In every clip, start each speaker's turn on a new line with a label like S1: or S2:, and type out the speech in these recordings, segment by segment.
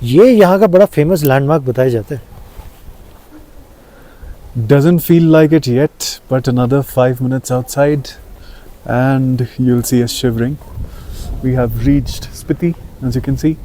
S1: ये यहाँ का बड़ा फेमस लैंडमार्क बताया जाता है।
S2: Doesn't feel like it yet, but another 5 minutes outside and you'll see us shivering. We have reached Spiti, as you can see.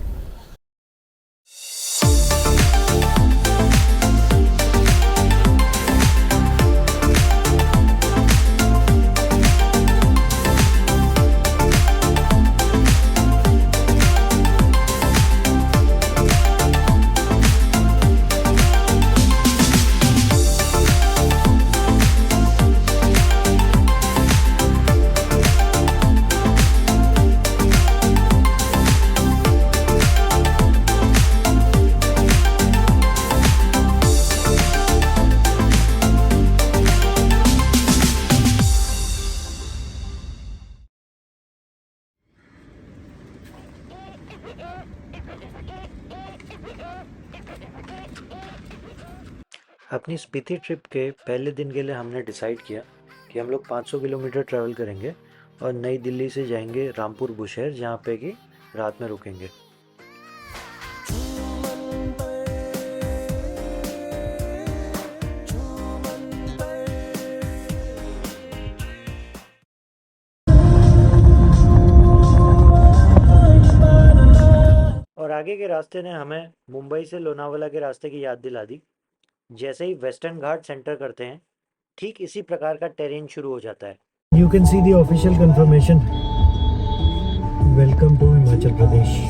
S1: अपनी स्पीति ट्रिप के पहले दिन के लिए हमने डिसाइड किया कि हम लोग 500 किलोमीटर ट्रैवल करेंगे और नई दिल्ली से जाएंगे रामपुर बुशहर, जहाँ पे कि रात में रुकेंगे। और आगे के रास्ते ने हमें मुंबई से लोनावाला के रास्ते की याद दिला दी। जैसे ही वेस्टर्न घाट सेंटर करते हैं, ठीक इसी प्रकार का टेरेन शुरू हो जाता है। You can see the official confirmation, welcome to Himachal Pradesh.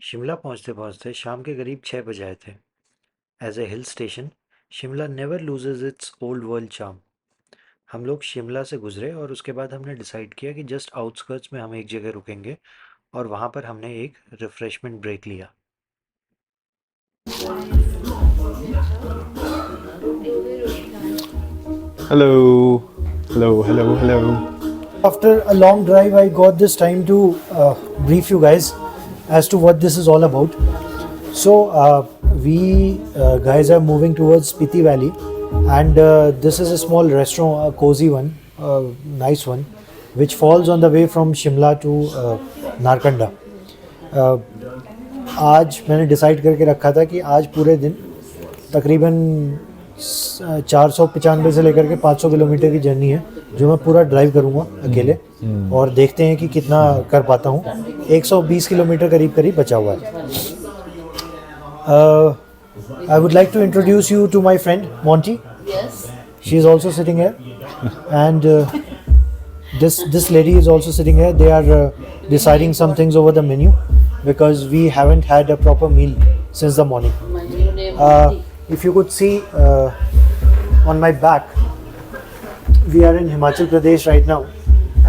S1: Shimla पहुंचते पहुंचते शाम के करीब 6 बज आए थे। As a hill station, Shimla never loses its old world charm. हम लोग शिमला से गुजरे और उसके बाद हमने डिसाइड किया कि जस्ट आउटस्कर्ट्स में हम एक जगह रुकेंगे और वहाँ पर हमने एक रिफ्रेशमेंट ब्रेक लिया।
S2: Hello, hello, hello, hello.
S1: After a long drive, I got this time to brief you guys as to what this is all about. So, we guys are moving towards Spiti Valley, and this is a small restaurant, a cozy one, a nice one, which falls on the way from Shimla to Narkanda. आज मैंने decide करके रखा था कि आज पूरे दिन तकरीबन 495 से लेकर के 500 किलोमीटर की जर्नी है, जो मैं पूरा ड्राइव करूँगा अकेले, और देखते हैं कि कितना कर पाता हूँ। 120 किलोमीटर करीब करीब बचा हुआ है। I would like to introduce you to my friend Monty.
S3: Yes.
S1: She is also sitting here, and this lady is also sitting here. They are deciding some things over the menu because we haven't had a proper meal since the morning.
S3: My new name.
S1: If you could see on my back, we are in Himachal Pradesh right now,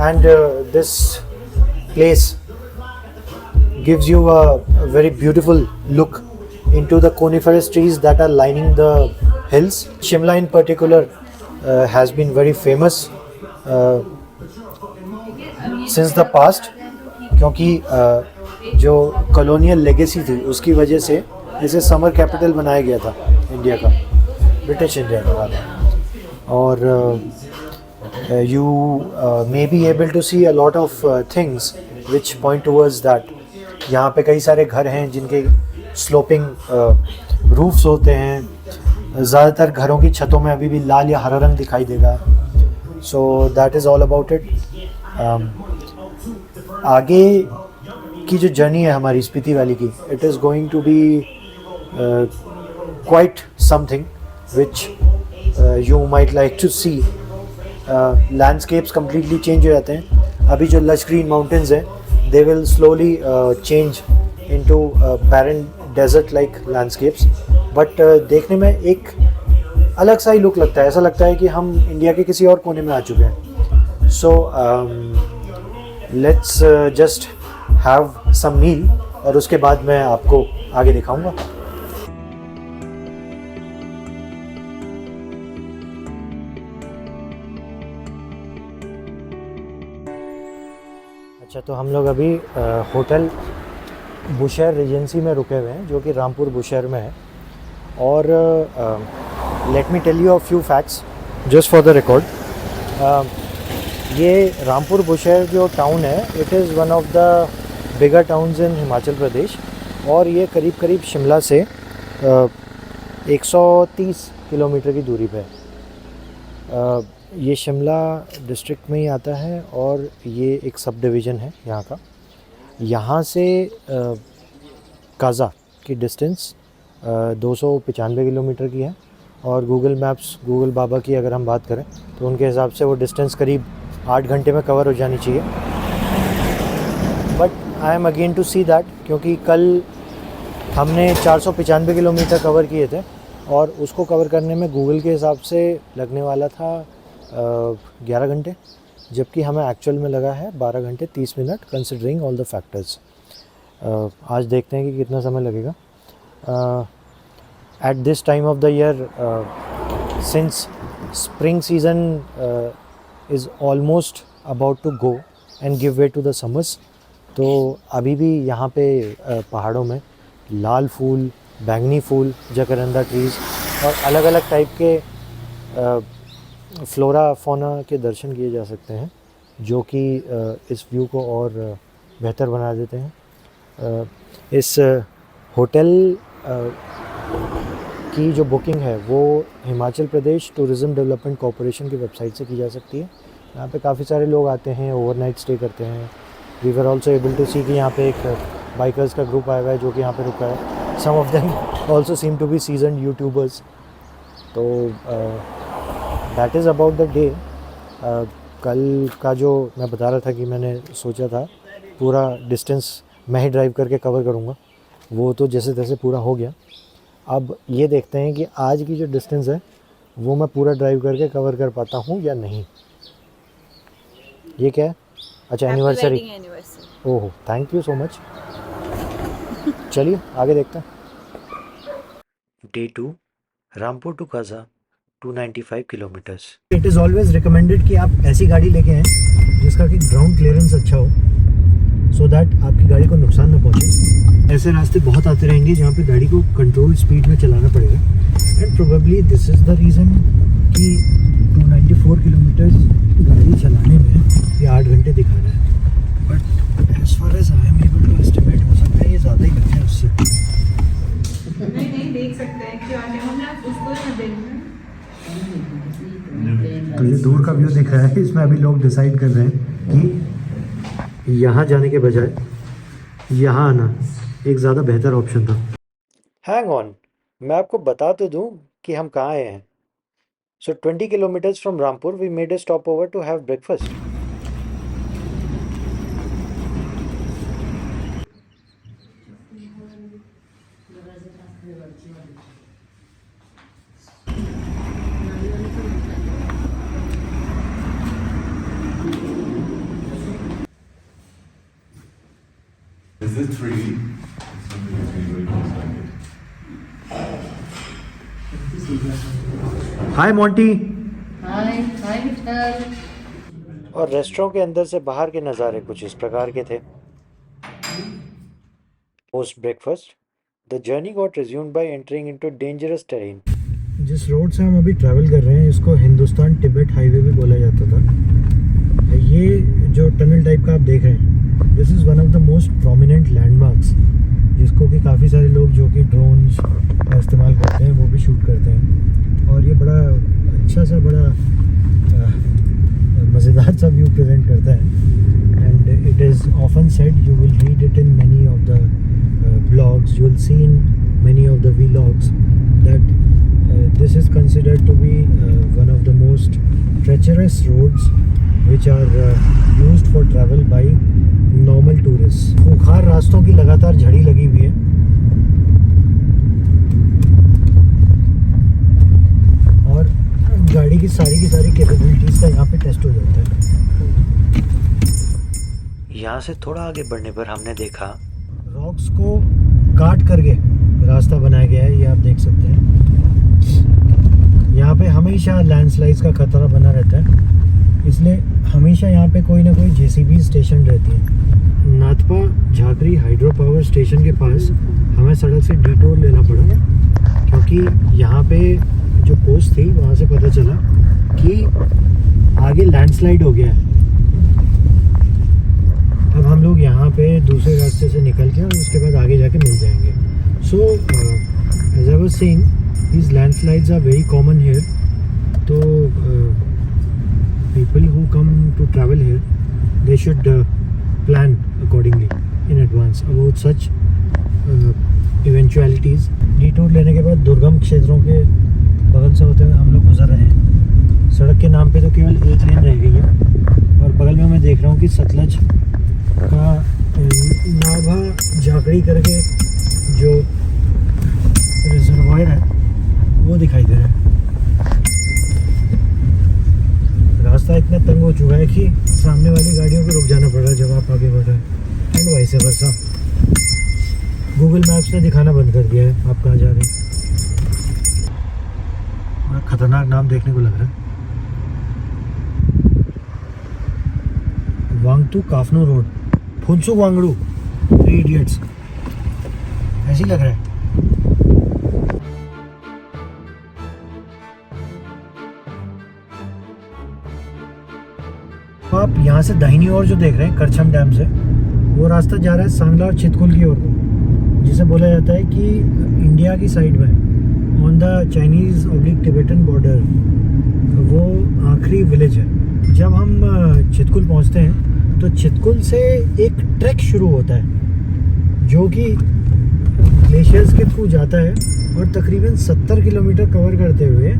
S1: and this place gives you a very beautiful look into the coniferous trees that are lining the hills. Shimla in particular has been very famous since the past, क्योंकि जो colonial legacy थी उसकी वजह से इसे summer capital बनाया गया था इंडिया का, ब्रिटिश इंडिया का। और you may be able to see a lot of things which point towards that. यहाँ पे कई सारे घर हैं जिनके स्लोपिंग रूफ्स होते हैं। ज़्यादातर घरों की छतों में अभी भी लाल या हरा रंग दिखाई देगा। So that is all about it. आगे की जो जर्नी है हमारी स्पीति वैली की, it is going to be quite something which you might like to see. Landscapes completely change हो जाते हैं। अभी जो लश ग्रीन माउंटेन्स हैं, they will slowly change into barren desert like landscapes, but देखने में एक अलग सा ही लुक लगता है। ऐसा लगता है कि हम इंडिया के किसी और कोने में आ चुके हैं। So let's just have some meal और उसके बाद मैं आपको आगे दिखाऊंगा। अच्छा, तो हम लोग अभी होटल बुशहर रेजेंसी में रुके हुए हैं, जो कि रामपुर बुशहर में है। और let me tell you a few facts just for the record. ये रामपुर बुशहर जो टाउन है, it is one of the bigger towns in Himachal Pradesh, और ये करीब करीब शिमला से 130 किलोमीटर की दूरी पे है। ये शिमला डिस्ट्रिक्ट में ही आता है, और ये एक सब डिवीज़न है यहाँ का। यहाँ से काज़ा की डिस्टेंस 295 किलोमीटर की है, और गूगल मैप्स, गूगल बाबा की अगर हम बात करें तो उनके हिसाब से वो डिस्टेंस करीब 8 घंटे में कवर हो जानी चाहिए। But I am again to see that, क्योंकि कल हमने 495 किलोमीटर कवर किए थे, और उसको कवर करने में गूगल के हिसाब से लगने वाला था 11 घंटे, जबकि हमें एक्चुअल में लगा है 12 घंटे 30 मिनट, कंसिडरिंग ऑल द फैक्टर्स। आज देखते हैं कि कितना समय लगेगा। At this time of the year, since spring season is almost about to go and give way to the summers, तो अभी भी यहाँ पे पहाड़ों में लाल फूल, बैंगनी फूल, जकरंदा ट्रीज़ और अलग अलग टाइप के फ्लोरा फौना के दर्शन किए जा सकते हैं, जो कि इस व्यू को और बेहतर बना देते हैं। इस होटल की जो बुकिंग है वो Himachal Pradesh tourism development corporation की वेबसाइट से की जा सकती है। यहाँ पे काफ़ी सारे लोग आते हैं, ओवरनाइट स्टे करते हैं। We were also able to see कि यहाँ पे एक बाइकर्स का ग्रुप आया हुआ है जो कि यहाँ पे रुका है। Some of them also seem to be seasoned YouTubers. तो that is about the day. कल का जो मैं बता रहा था कि मैंने सोचा था पूरा डिस्टेंस मैं ही ड्राइव करके कवर करूँगा, वो तो जैसे तैसे पूरा हो गया। अब ये देखते हैं कि आज की जो डिस्टेंस है वो मैं पूरा ड्राइव करके कवर कर पाता हूँ या नहीं। ये क्या है? अच्छा, एनिवर्सरी। ओहो, थैंक यू सो मच। चलिए आगे देखते हैं। Day 2, Rampur to Kaza 295 kilometres. It is always recommended कि आप ऐसी गाड़ी लेके आएँ जिसका कि ग्राउंड क्लियरेंस अच्छा हो, सो दैट आपकी गाड़ी को नुकसान ना पहुँचे। ऐसे रास्ते बहुत आते रहेंगे जहाँ पे गाड़ी को कंट्रोल स्पीड में चलाना पड़ेगा, and probably this is the reason कि 294 किलोमीटर्स गाड़ी चलाने में ये 8 घंटे दिखा रहा है। But as far as I am able to estimate, हो सकता है ये ज़्यादा ही करते हैं उससे।
S3: नहीं देख सकते हैं, क्यों आने हम ना उसको ना देखना।
S1: तो ये दूर का व्यू दिख रहा है, इसमें अभी लोग डिसाइड कर रहे हैं कि यहाँ जाने के बजाय यहाँ आना एक ज़्यादा बेहतर ऑप्शन था। हैंग ऑन, मैं आपको बता तो दूँ कि हम कहाँ आए हैं। So 20 kilometres from Rampur we made a stop over to have breakfast.
S4: Is it 3D?
S1: Hi Monty.
S3: Hi hi Vithal.
S1: और रेस्टोरेंट के अंदर से बाहर के नज़ारे कुछ इस प्रकार के थे। Post breakfast the journey got resumed bye entering into dangerous terrain. जिस रोड से हम अभी ट्रैवल कर रहे हैं इसको हिंदुस्तान तिब्बत हाईवे भी बोला जाता था। ये जो टनल टाइप का आप देख रहे हैं, this is one of the most prominent landmarks, जिसको कि काफ़ी सारे लोग जो कि ड्रोन्स का इस्तेमाल करते हैं वो भी शूट करते हैं। और ये बड़ा अच्छा सा, बड़ा मज़ेदार सा व्यू प्रेजेंट करता है। And it is often said, you will read it in many of the blogs, you will see in many of the vlogs that this is considered to be one of the most treacherous roads which are used for travel by normal tourists. खूंखार रास्तों की लगातार झड़ी लगी हुई है, और गाड़ी की सारी कैपेबिलिटीज़ का यहाँ पे टेस्ट हो जाता है। यहाँ से थोड़ा आगे बढ़ने पर हमने देखा रॉक्स को काट करके रास्ता बनाया गया है, ये आप देख सकते हैं। यहाँ पे हमेशा लैंडस्लाइड्स का खतरा बना रहता है, इसलिए हमेशा यहाँ पे कोई ना कोई जेसीबी स्टेशन रहती है। Nathpa Jhakri hydro power station के पास हमें सड़क से डिटूर लेना पड़ा, क्योंकि यहाँ पे जो पोस्ट थी वहाँ से पता चला कि आगे लैंडस्लाइड हो गया है। अब हम लोग यहाँ पे दूसरे रास्ते से निकल के और उसके बाद आगे जाके मिल जाएंगे। So as I was saying, these landslides are very common here, so people who come to travel here, they should plan accordingly in advance about such eventualities. Detour लेने के बाद दुर्गम क्षेत्रों के बगल से होते हुए हम लोग गुजर रहे हैं। सड़क के नाम पे तो केवल एक लेन रह गई है और बगल में मैं देख रहा हूँ कि सतलज का नाभा झाकड़ी करके जो रिजर्वायर है वो दिखाई दे रहा है। रास्ता इतना तंग हो चुका है कि सामने वाली गाड़ियों को रुक जाना पड़ रहा है जब आप आगे बढ़ रहे हैं, and vice versa. Google maps ने दिखाना बंद कर दिया है आप कहाँ जा रहे हैं। बड़ा खतरनाक नाम देखने को लग रहा है, वांगतू काफनो रोड, फुनसुक वांगड़ू, 3 इडियट्स, ऐसे ही लग रहा है। आप यहाँ से दाहिनी ओर जो देख रहे हैं करछम डैम से, वो रास्ता जा रहा है सांगला और चितकुल की ओर को, जिसे बोला जाता है कि इंडिया की साइड में on the Chinese oblique Tibetan border वो आखिरी विलेज है। जब हम चितकुल पहुँचते हैं तो चितकुल से एक ट्रैक शुरू होता है जो कि ग्लेशियर्स के थ्रू जाता है और तकरीबन 70 किलोमीटर कवर करते हुए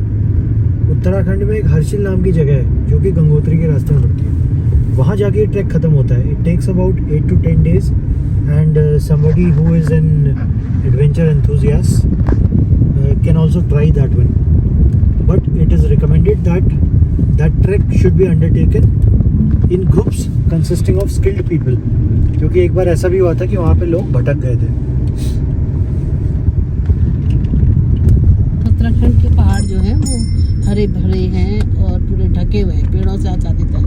S1: उत्तराखंड में एक हर्षिल नाम की जगह है जो कि गंगोत्री के रास्ते में पड़ती है। वहाँ जाके ये ट्रैक ख़त्म होता है। It takes about 8 to 10 days and somebody who is an adventure enthusiast can also try that one. But it is recommended that that trek should be undertaken in groups consisting of skilled people, क्योंकि एक बार ऐसा भी हुआ था कि वहाँ पे लोग भटक गए थे।
S5: उत्तराखंड के पहाड़ जो हैं वो हरे भरे हैं और पूरे ढके हुए हैं, पेड़ों से आच्छादित हैं।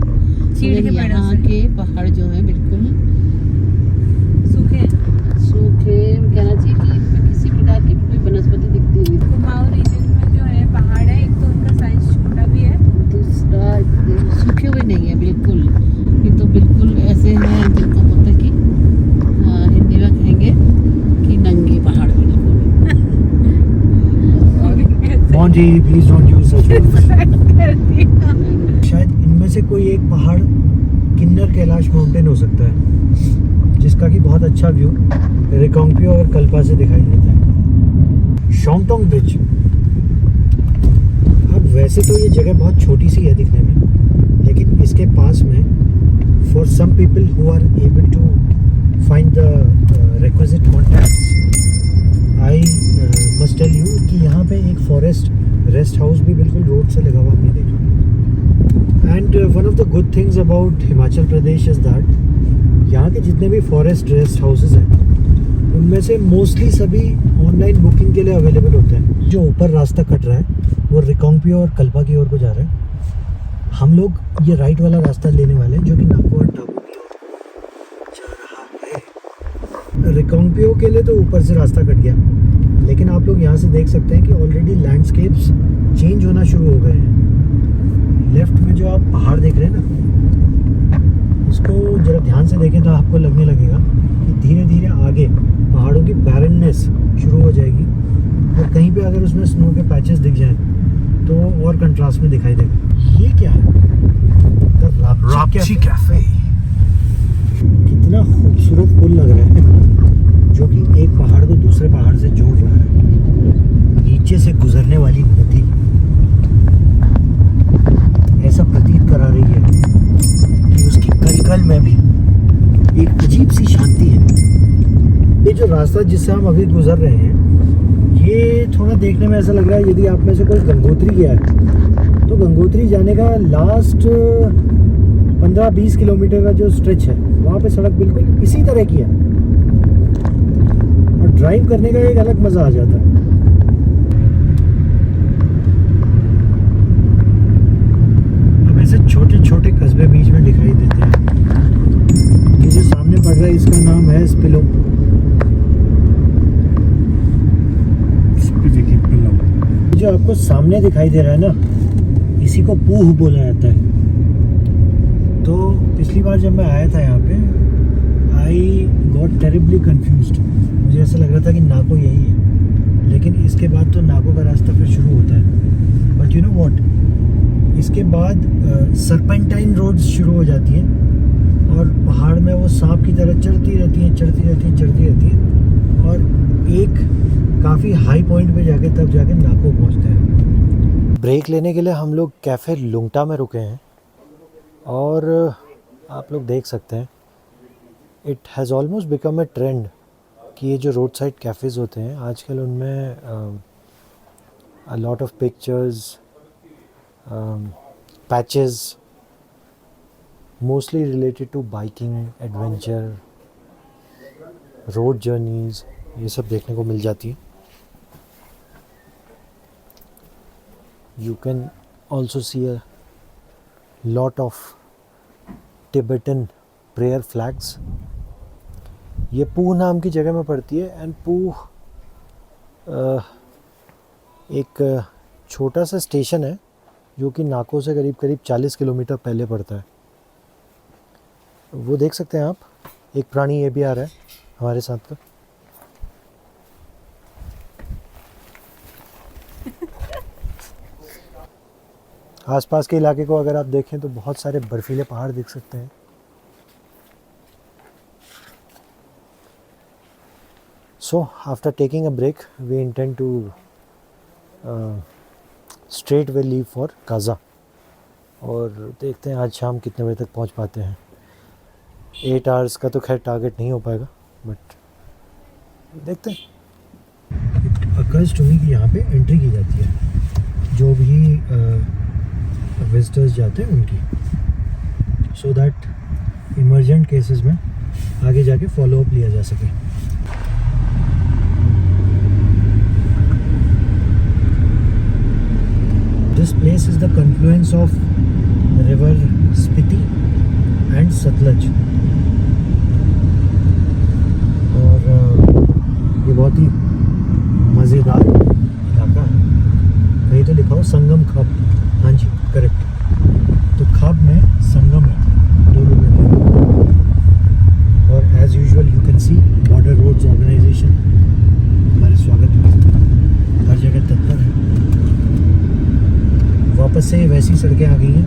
S3: चीड़ के पेड़ों
S5: यहाँ
S3: से।
S5: के पहाड़ जो हैं बिल्कुल
S3: सूखे
S5: कहना चाहिए कि इनमें किसी प्रकार की कोई वनस्पति दिखती नहीं।
S3: कुमाऊं रीजन में जो है पहाड़ है, एक तो उनका साइज छोटा भी है,
S5: दूसरा सूखे हुए नहीं है बिल्कुल। ये तो बिल्कुल ऐसे हैं जिनको होता है कि हिंदी में कहेंगे कि नंगे पहाड़ बिल्कुल।
S1: Monty please don't use such words. शायद इनमें से कोई एक पहाड़ किन्नर कैलाश माउंटेन हो सकता है, जिसका कि बहुत अच्छा व्यू रिकांगपिओ और कल्पा से दिखाई देता है। शोंगटोंग ब्रिज। अब वैसे तो ये जगह बहुत छोटी सी है दिखने में, लेकिन इसके पास में for some people who are able to find the requisite contacts, I must tell you कि यहाँ पे एक फॉरेस्ट रेस्ट हाउस भी बिल्कुल रोड से लगा हुआ हमने देखा। And one of the good things about Himachal Pradesh is that यहाँ के जितने भी फॉरेस्ट रेस्ट हाउसेज हैं उनमें से मोस्टली सभी ऑनलाइन बुकिंग के लिए अवेलेबल होते हैं। जो ऊपर रास्ता कट रहा है वो रिकांगपिओ और कल्पा की ओर को जा रहा है। हम लोग ये राइट वाला रास्ता लेने वाले हैं जो कि नागौर टापू की ओर जा रहा है। रिकांगपिओ के लिए तो ऊपर से रास्ता कट गया, लेकिन आप लोग यहाँ से देख सकते हैं कि ऑलरेडी लैंडस्केप्स चेंज होना शुरू हो गए हैं। लेफ्ट में जो आप पहाड़ देख रहे हैं ना, इसको जरा ध्यान से देखें तो आपको लगने लगेगा कि धीरे धीरे आगे पहाड़ों की बैरननेस शुरू हो जाएगी और कहीं पे अगर उसमें स्नो के पैचेस दिख जाएं तो और कंट्रास्ट में दिखाई देगा। ये क्या है?
S4: Rapchi Cafe.
S1: कितना खूबसूरत पुल लग रहा है जो कि एक पहाड़ को दूसरे पहाड़ से जोड़ रहा है। नीचे से गुजरने वाली नदी ऐसा प्रतीत करा रही है कि उसकी कलकल में भी एक अजीब सी शांति है। ये जो रास्ता जिससे हम अभी गुजर रहे हैं, ये थोड़ा देखने में ऐसा लग रहा है यदि आप में से कोई गंगोत्री गया है तो गंगोत्री जाने का लास्ट 15-20 किलोमीटर का जो स्ट्रेच है वहाँ पे सड़क बिल्कुल इसी तरह की है और ड्राइव करने का एक अलग मज़ा आ जाता है। अब ऐसे छोटे छोटे कस्बे बीच में pillow.
S2: Spiti ki pillow.
S1: जो आपको सामने दिखाई दे रहा है ना, इसी को पूह बोला जाता है। तो पिछली बार जब मैं आया था यहाँ पे, आई गॉट टेरिबली कंफ्यूज्ड। मुझे ऐसा लग रहा था कि नाको यही है, लेकिन इसके बाद तो नाको का रास्ता फिर शुरू होता है। बट यू नो व्हाट, इसके बाद सरपेंटाइन रोड्स शुरू हो जाती हैं और पहाड़ में वो सांप की तरह चढ़ती रहती हैं और एक काफ़ी हाई पॉइंट पे जाके तब जाके नाको पहुंचते हैं। ब्रेक लेने के लिए हम लोग कैफ़े लुंगटा में रुके हैं और आप लोग देख सकते हैं it has almost become a trend कि ये जो रोड साइड कैफ़ेज़ होते हैं आजकल उनमें a lot of pictures, patches mostly related to biking, adventure, road journeys, ये सब देखने को मिल जाती है। You can also see a lot of Tibetan prayer flags. ये पूह नाम की जगह में पड़ती है एंड पूह एक छोटा सा स्टेशन है जो कि नाको से करीब 40 किलोमीटर पहले पड़ता है। वो देख सकते हैं आप, एक प्राणी ये भी आ रहा है हमारे साथ का। आसपास के इलाके को अगर आप देखें तो बहुत सारे बर्फीले पहाड़ दिख सकते हैं। So after taking a break, we intend to straightway leave for Kaza और देखते हैं आज शाम कितने बजे तक पहुंच पाते हैं। 8 आवर्स का तो खैर टारगेट नहीं हो पाएगा, बट देखते हैं। अकर्स टू मी कि यहाँ पे एंट्री की जाती है जो भी विजिटर्स जाते हैं उनकी, सो दैट इमरजेंट केसेस में आगे जाके फॉलो अप लिया जा सके। This place is the confluence of river Spiti and Sutlej और ये बहुत ही मज़ेदार इलाका है। कहीं तो लिखा हो संगम खाब, हाँ जी करेक्ट, तो खाब में संगम है दोनों में। और as usual you can see Border Roads Organisation हमारे स्वागत में हर जगह तत्पर है। वापस से वैसी सड़कें आ गई हैं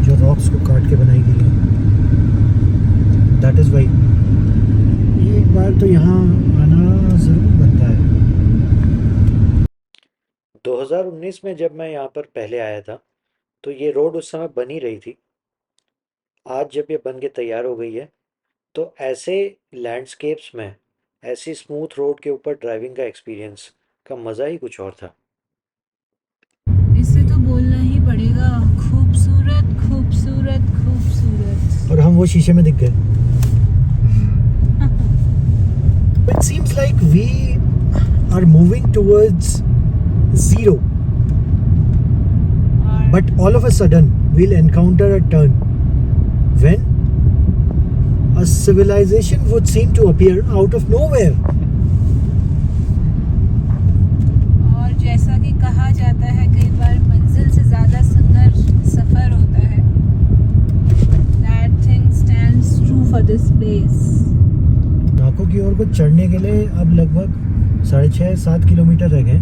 S1: जो रॉक्स को काट के बनाई गई हैं। दैट इज़ वाई एक बार तो यहाँ आना ज़रूर बनता है। 2019 में जब मैं यहाँ पर पहले आया था तो ये रोड उस समय बनी रही थी। आज जब ये बन के तैयार हो गई है तो ऐसे लैंडस्केप्स में ऐसी स्मूथ रोड के ऊपर ड्राइविंग का एक्सपीरियंस का मज़ा ही कुछ और था।
S3: इससे तो बोलना ही पड़ेगा, खूबसूरत खूबसूरत खूबसूरत।
S1: और हम वो शीशे में दिख गए। It seems like we are moving towards zero. But all of a sudden we'll encounter a turn when a civilization would seem to appear out of nowhere.
S3: और जैसा कि कहा जाता है कई बार मंजिल से ज़्यादा सुंदर सफ़र होता है। That thing stands true for this place.
S1: नाको की ओर को चढ़ने के लिए अब लगभग 6.5-7 किलोमीटर रह गए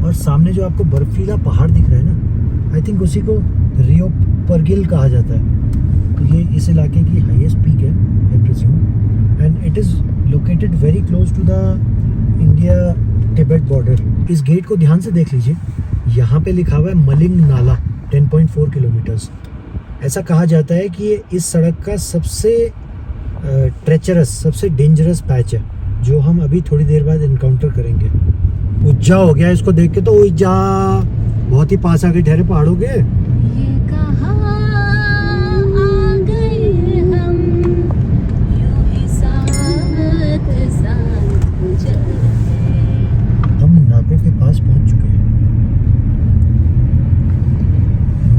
S1: और सामने जो आपको बर्फीला पहाड़ दिख रहा है ना, आई थिंक उसी को रियो परगिल कहा जाता है। तो ये इस इलाके की हाईएस्ट पीक है I presume and it is located very close to the India Tibet border. इस गेट को ध्यान से देख लीजिए, यहाँ पे लिखा हुआ है मलिंग नाला 10.4 किलोमीटर्स। ऐसा कहा जाता है कि ये इस सड़क का सबसे ट्रेचरस, सबसे डेंजरस पैच है जो हम अभी थोड़ी देर बाद इनकाउंटर करेंगे। उज्जा हो गया इसको देख के तो, उज्जा बहुत ही पास आके ठहरे पहाड़ों के।
S3: ये कहाँ आ गए हम, यूं ही साथ साथ चलते।
S1: हम नाको के पास पहुंच चुके हैं।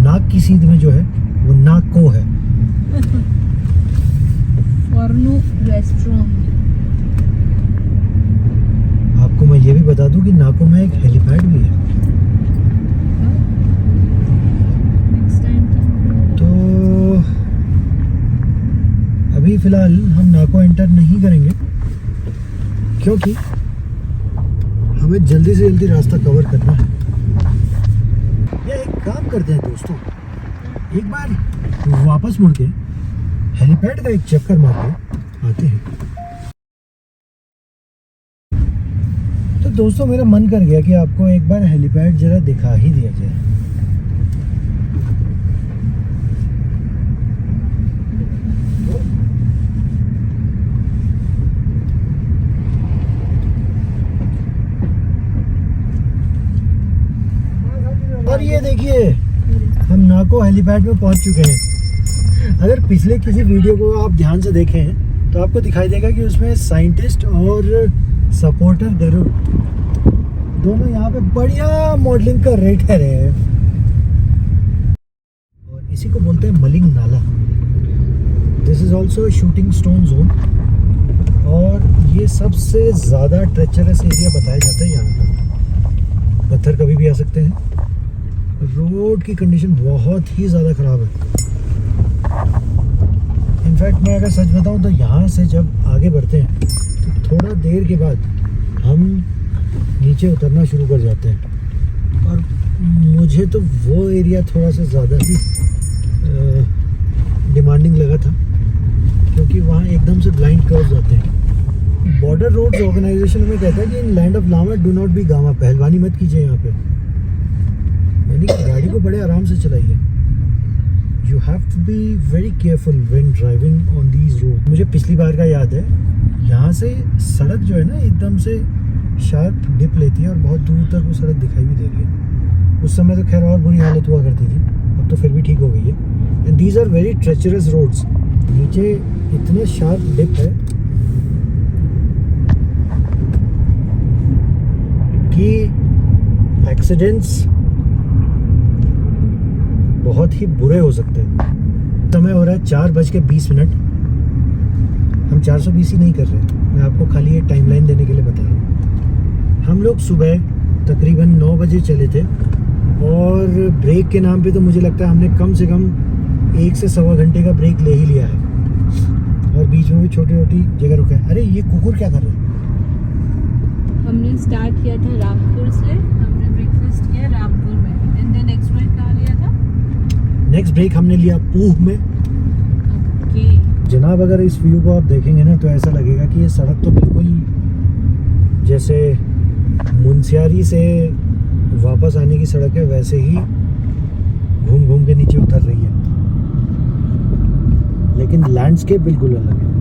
S1: नाक की सीध में जो है वो नाको है।
S3: फॉर्नो रेस्टोरेंट।
S1: ये भी बता दूं कि नाको में एक हेलीपैड भी है।
S3: नेक्स्ट टाइम
S1: तो अभी फ़िलहाल हम नाको एंटर नहीं करेंगे क्योंकि हमें जल्दी से जल्दी रास्ता कवर करना है। या एक काम करते हैं दोस्तों, एक बार वापस मुड़ के हेलीपैड का एक चक्कर मार के आते हैं। तो दोस्तों मेरा मन कर गया कि आपको एक बार हेलीपैड जरा दिखा ही दिया जाए। और ये देखिए हम नाको हेलीपैड में पहुंच चुके हैं। अगर पिछले किसी वीडियो को आप ध्यान से देखें हैं तो आपको दिखाई देगा कि उसमें साइंटिस्ट और सपोर्टर गरुड़ दोनों यहाँ पे बढ़िया मॉडलिंग कर रहे ठहरे हैं। और इसी को बोलते हैं मलिंग नाला। This is also shooting stone zone और ये सबसे ज़्यादा ट्रेचरस एरिया बताया जाता है यहाँ का। पत्थर कभी भी आ सकते हैं। रोड की कंडीशन बहुत ही ज़्यादा ख़राब है। इनफैक्ट मैं अगर सच बताऊं तो यहाँ से जब आगे बढ़ते हैं तो थोड़ा देर के बाद हम नीचे उतरना शुरू कर जाते हैं और मुझे तो वो एरिया थोड़ा सा ज़्यादा ही डिमांडिंग लगा था क्योंकि वहाँ एकदम से ब्लाइंड कर्व्स आते हैं। बॉर्डर रोड्स ऑर्गेनाइजेशन में कहता है कि in land of lama do not be Gama, पहलवानी मत कीजिए यहाँ पे, यानी गाड़ी को बड़े आराम से चलाइए। You have to be very careful when driving on these road. मुझे पिछली बार का याद है, यहाँ से सड़क जो है ना एकदम से शार्प डिप लेती है और बहुत दूर तक वो सड़क दिखाई भी दे रही है। उस समय तो खैर और बुरी हालत हुआ करती थी, अब तो फिर भी ठीक हो गई है। And these are very treacherous roads. नीचे इतना शार्प डिप है कि एक्सीडेंट्स बहुत ही बुरे हो सकते हैं। समय हो रहा है 4:20। हम 420 ही नहीं कर रहे, मैं आपको खाली ये टाइमलाइन देने के लिए बता रहा हूँ। हम लोग सुबह तकरीबन 9 बजे चले थे और ब्रेक के नाम पे तो मुझे लगता है हमने कम से कम 1 से सवा घंटे का ब्रेक ले ही लिया है और बीच में भी छोटी छोटी जगह रुका है। अरे ये कुकुर क्या कर रहे हैं?
S3: हमने स्टार्ट किया था रामपुर से, हमने ब्रेकफास्ट किया रामपुर में एंड देन नेक्स्ट ब्रेक कहाँ लिया था?
S1: नेक्स्ट ब्रेक हमने लिया पूह में।
S3: ओके
S1: जनाब अगर इस व्यू को आप देखेंगे ना तो ऐसा लगेगा कि ये सड़क तो बिल्कुल जैसे मुनस्यारी से वापस आने की सड़क है वैसे ही घूम घूम के नीचे उतर रही है, लेकिन लैंडस्केप बिल्कुल अलग है।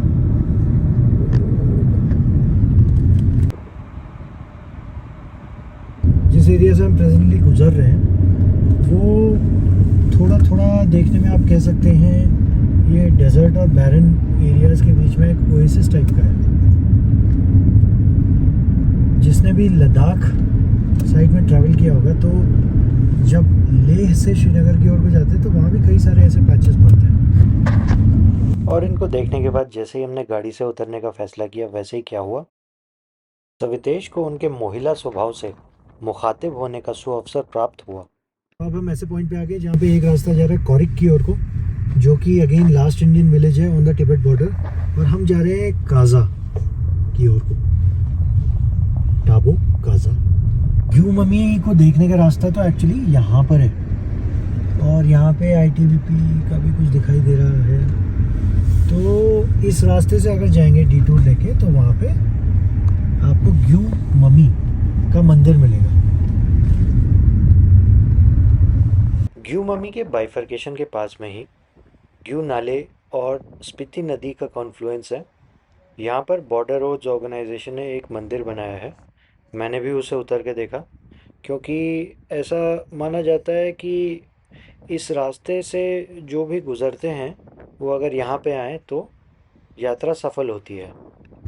S1: जिस एरिया से हम प्रेजेंटली गुजर रहे हैं वो थोड़ा थोड़ा देखने में आप कह सकते हैं ये डेजर्ट और बैरन एरियाज के बीच में एक ओएसिस टाइप का है। जिसने भी लद्दाख साइड में ट्रैवल किया होगा तो जब लेह से श्रीनगर की ओर को जाते हैं तो वहाँ भी कई सारे ऐसे पैचेस पड़ते हैं। और इनको देखने के बाद जैसे ही हमने गाड़ी से उतरने का फैसला किया वैसे ही क्या हुआ, सवितेश को उनके मोहिला स्वभाव से मुखातिब होने का सुअवसर प्राप्त हुआ। अब हम ऐसे पॉइंट पे आ गए जहाँ पे एक रास्ता जा रहा है कोरिक की ओर को, जो कि अगेन लास्ट इंडियन विलेज है ऑन द तिब्बत बॉर्डर, और हम जा रहे हैं काजा की ओर को, टाबो काजा। ग्यू ममी को देखने का रास्ता तो एक्चुअली यहाँ पर है और यहाँ पे आईटीबीपी का भी कुछ दिखाई दे रहा है। तो इस रास्ते से अगर जाएंगे डिटूर लेके तो वहाँ पे आपको ग्यू ममी का मंदिर मिलेगा। ग्यू ममी के बाइफर्केशन के पास में ही ग्यू नाले और स्पीति नदी का कॉन्फ्लुएंस है। यहाँ पर बॉर्डर रोड्स ऑर्गेनाइजेशन ने एक मंदिर बनाया है। मैंने भी उसे उतर के देखा क्योंकि ऐसा माना जाता है कि इस रास्ते से जो भी गुज़रते हैं वो अगर यहाँ पे आए तो यात्रा सफल होती है।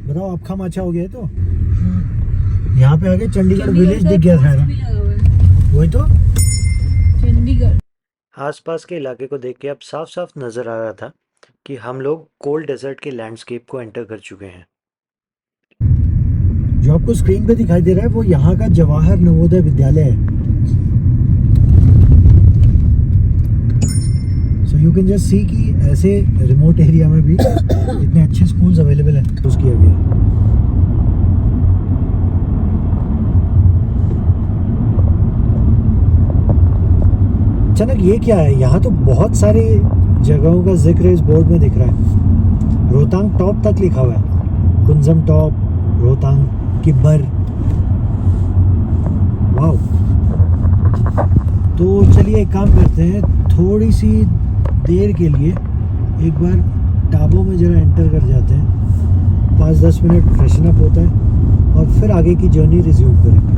S1: बताओ आपका अच्छा हो गया है तो यहाँ पे आके चंडीगढ़ विलेज दिख गया था। वही तो
S3: चंडीगढ़
S1: आसपास के इलाके को देख के अब साफ साफ नज़र आ रहा था कि हम लोग कोल्ड डेजर्ट के लैंडस्केप को एंटर कर चुके हैं। जो आपको स्क्रीन पे दिखाई दे रहा है वो यहाँ का जवाहर नवोदय विद्यालय है। So you can just see कि ऐसे रिमोट एरिया में भी इतने अच्छे स्कूल्स अवेलेबल हैं। यूज किया गया। अचानक ये क्या है, यहाँ तो बहुत सारी जगहों का जिक्र इस बोर्ड में दिख रहा है। रोहतांग टॉप तक लिखा हुआ है, कुंजम टॉप, रोहतांग किब्बर। वाओ। तो चलिए एक काम करते हैं, थोड़ी सी देर के लिए एक बार टाबो में जरा एंटर कर जाते हैं। 5-10 मिनट फ्रेशन अप होता है और फिर आगे की जर्नी रिज्यूम करेंगे।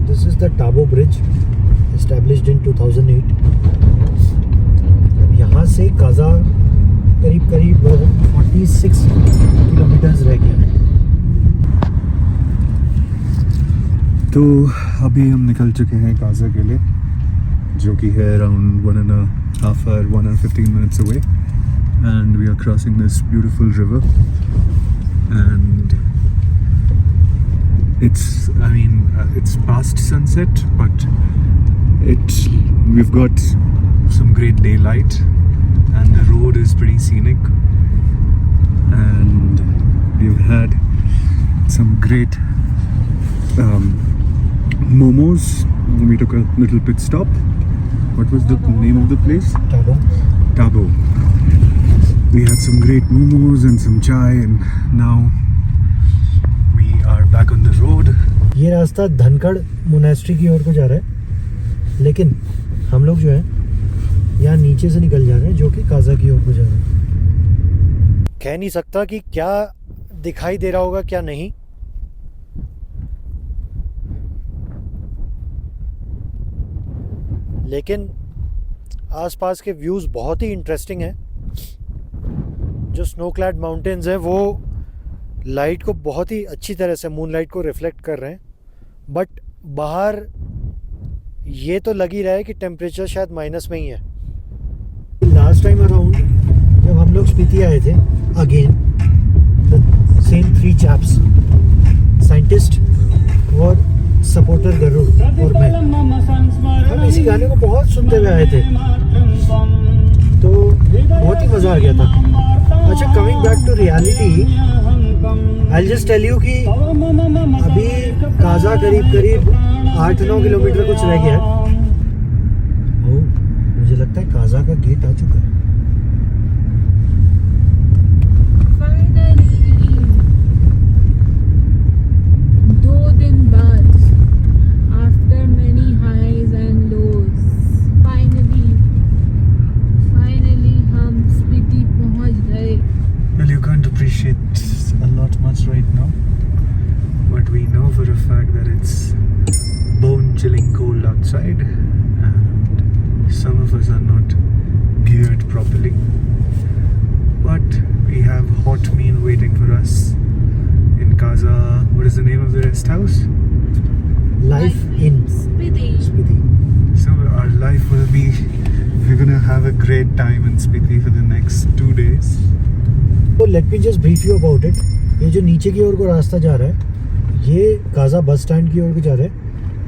S1: This is the Tabo bridge, established in 2008। यहाँ से काजा करीब 46 किलोमीटर्स रह गया है।
S2: तो अभी हम निकल चुके हैं काजा के लिए, जो कि है around 1.5 hour, 1 hour 15 minutes away, and we are crossing this beautiful river, and it's past sunset, but we've got some great daylight, and the road is pretty scenic, and we've had some great momos. We took a little pit stop. What was the name of the place? Tabo. We had some great momos and some chai, and now we are back on the road.
S1: ये रास्ता Dhankhar monastery की ओर को जा रहा है, लेकिन हम लोग जो है यहाँ नीचे से निकल जा रहे हैं, जो कि काजा की ओर को जा रहे हैं। कह नहीं सकता कि क्या दिखाई दे रहा होगा क्या नहीं, लेकिन आसपास के व्यूज़ बहुत ही इंटरेस्टिंग हैं। जो स्नो क्लैड माउंटेन्स हैं वो लाइट को बहुत ही अच्छी तरह से, मून लाइट को रिफ्लेक्ट कर रहे हैं, बट बाहर ये तो लग ही रहा है कि टेम्परेचर शायद माइनस में ही है। लास्ट टाइम अराउंड जब हम लोग स्पीति आए थे, again the same 3 chaps, scientist और सपोर्टर गरुड़ और मैं, हम इसी गाने को बहुत सुनते हुए आए थे, तो बहुत ही मज़ा आ गया था। अच्छा, coming back to reality, I just tell you कि अभी काजा करीब 8-9 किलोमीटर कुछ रह गया है। ओह, मुझे लगता है काजा का गेट आ चुका है।
S3: फाइनली 2 दिन बाद, after many highs and lows, finally हम स्पीति पहुंच गए।
S2: Well, you can't appreciate a lot much right now, but we know for a fact that it's bone-chilling cold outside, and some of us are not geared properly, but we have hot meal waiting for us in Kaza. What is the name of the rest house?
S1: Life in
S3: Spiti.
S1: Spiti.
S2: So our life will be, we're gonna have a great time in Spiti for the next 2 days.
S1: तो let me just brief you about it. ये जो नीचे की ओर को रास्ता जा रहा है, ये काजा बस स्टैंड की ओर को जा रहा है,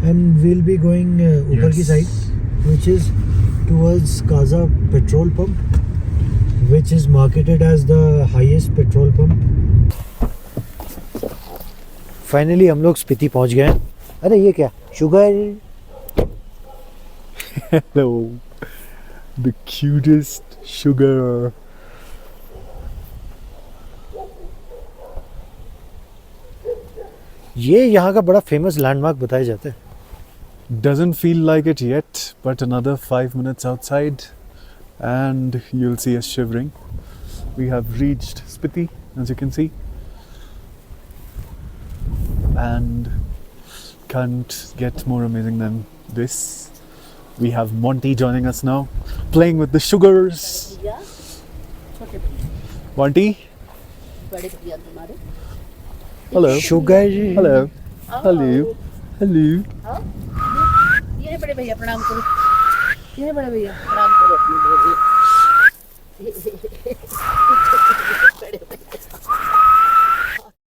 S1: एंड वील बी गोइंग ऊपर की side, which is towards Kaza petrol pump, which is marketed as the highest petrol pump. Finally हम लोग स्पीति पहुंच गए हैं। अरे ये क्या, sugar?
S2: Hello, the cutest sugar.
S1: ये यहाँ का बड़ा फेमस लैंडमार्क बताया जाता है।
S2: Doesn't feel like it yet, but another 5 minutes outside and you'll see us shivering. We have reached Spiti, as you can see, and can't get more amazing than this. We have Monty joining us now, playing with the sugars. Monty,
S5: बड़े भैया तुम्हारे।
S2: hello.
S1: Sugar.
S2: Hello. Hello. Hello.
S5: ये बड़े भैया प्रणाम करो, ये बड़े भैया प्रणाम करो अपने बड़े भैया।